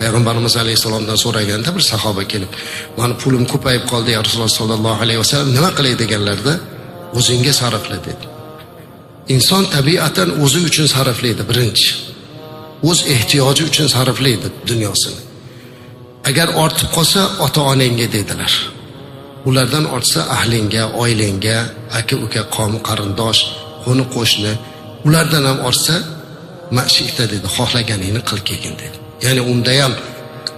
Payg'ambarimiz alayhissalomdan so'raganda bir sahoba kelib, "Mani pulim ko'payib qoldi ya Rasululloh sollallohu alayhi vasallam, nima qilay?" deganlarda, "O'zingga sarfla" dedi. Inson tabiatan o'zi uchun sarflaydi birinchi. O'z ehtiyoji uchun sarflaydi dunyosini. Agar ortib qolsa ota-onangga dedilar. Ulardan ortsa ahlingga, oilangga, aka-uka, qo'm qarindosh, qo'ni qo'shni, ulardan ham ortsa ma'shikda dedi, xohlaganingni qil kelgin dedi. Ya'ni unda ham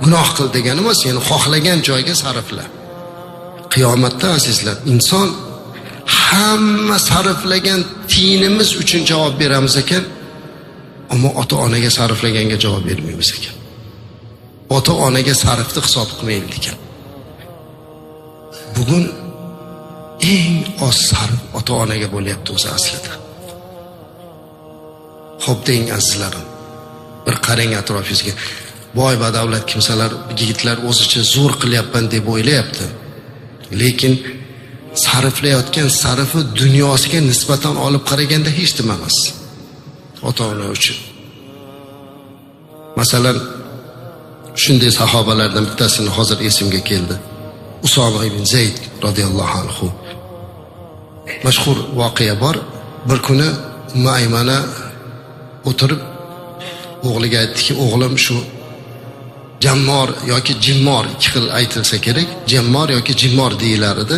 gunoh qil degani emas, ya'ni xohlagan joyga sarfla. Qiyomatda azizlar, inson hamma sarflagan tiyinimiz uchun javob beramiz ekan, ammo ota-onaga sarflaganga javob bermaymiz ekan. Ota-onaga sarfni hisob qilmaydi ekan. Bugun eng oz sarf ota-onaga bo'lyapti o'zi aslida. Xo'p deng azizlarim, bir qarang atrofingizga. Boy badavlat kimsalar, yigitlar o'zicha zo'r qilyapman deb o'ylayapti. Lekin sarflayotgan sarfi dunyosiga nisbatan olib qaraganda hech nima emas. Ota-ona uchun. Masalan, shunday sahobalardan bittasini hozir esimga keldi. Usoma ibn Zayd radhiyallohu anhu. Mashhur voqea bor. Bir kuni Ummu Aymana o'tirib o'g'liga aytdiki, "O'g'lim shu jammor yoki jimmor ikki xil aytilsa kerak, jammor yoki jimmor deyilar edi.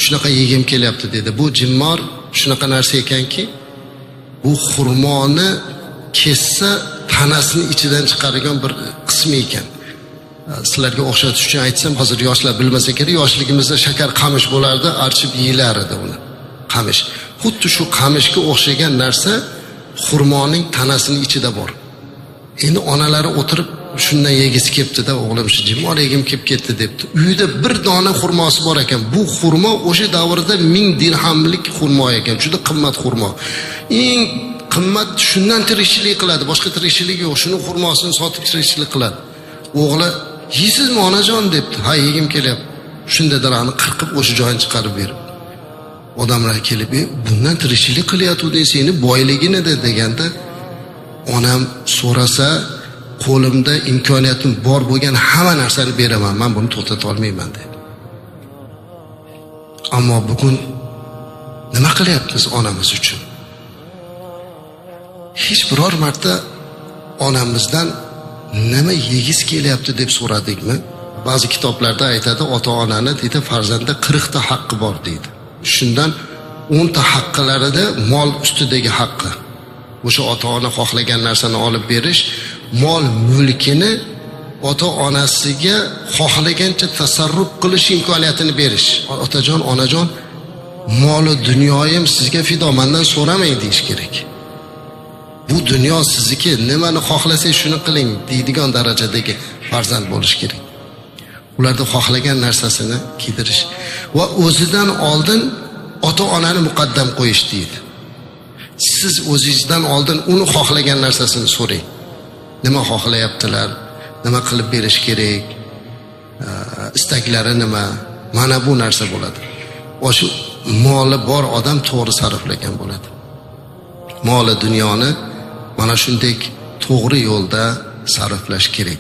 Shunaqa yegim kelyapti" dedi. Bu jimmor shunaqa narsa ekanki, bu xurmoni kessa tanasini ichidan chiqargan bir qismi ekan. Sizlarga o'xshatish uchun aytsam, hozir yoshlar bilmasa kerak, yoshligimizda shakar qamish bo'lardi, archib yeyilar edi uni. Qamish. Xuddi shu qamishga o'xshagan narsa xurmoning tanasining ichida bor. Endi onalari o'tirib shundan yegisi kelibdi-da, "O'g'lim shu jimmor yegim kelib ketdi" debdi. Uyida bir dona xurmosi bor ekan. Bu xurmo o'sha davrda 1000 dirhamlik xurmo ekan, juda qimmat xurmo. Eng qimmat shundan tirikchilik qiladi, boshqa tirikchilik yo'q. Shuni xurmosini sotib tirikchilik qiladi. O'g'li, "Yeysizmi onajon?" debdi. "Ha, yegim kelyapti." Shunda darani qirqib o'sha joyini chiqarib berib. Odamlar kelib, "Bundan tirikchilik qilyapti, seni boyligini" deganda, onam so'rasa, qo'limda imkoniyatim bor bo'lgan hamma narsani beraman, men buni to'xtata olmayman dedi. Ammo bugun nima qilyapmiz onamiz uchun? Hech biror marta onamizdan nima yegisi kelyapti deb so'radikmi? Ba'zi kitoblarda aytadi, ota-onani deydi, farzanda 40 ta haqqi bor deydi. Shundan 10 ta haqqlarida mol ustidagi haqqi. O'sha ota-ona xohlagan narsani olib berish, mol mulkini ota-onasiga xohlagancha tasarruf qilish imkoniyatini berish. Otajon, onajon, moli dunyoyim sizga fido, mendan so'ramang deyish kerak. Bu dunyo sizniki, nimani xohlasangiz shuni qiling deydigan darajadagi farzand bo'lish kerak. Ularda xohlagan narsasini kiydirish va o'zidan oldin ota-onani muqaddam qo'yish deydi. Siz o'zingizdan oldin uni xohlagan narsasini so'rang. Nima xohlayaptilar? Nima qilib berish kerak? Istaklari nima? Mana bu narsa bo'ladi. O'sha moli bor odam to'g'ri sarflagan bo'ladi. Moli dunyoni mana shunday to'g'ri yo'lda sarflash kerak.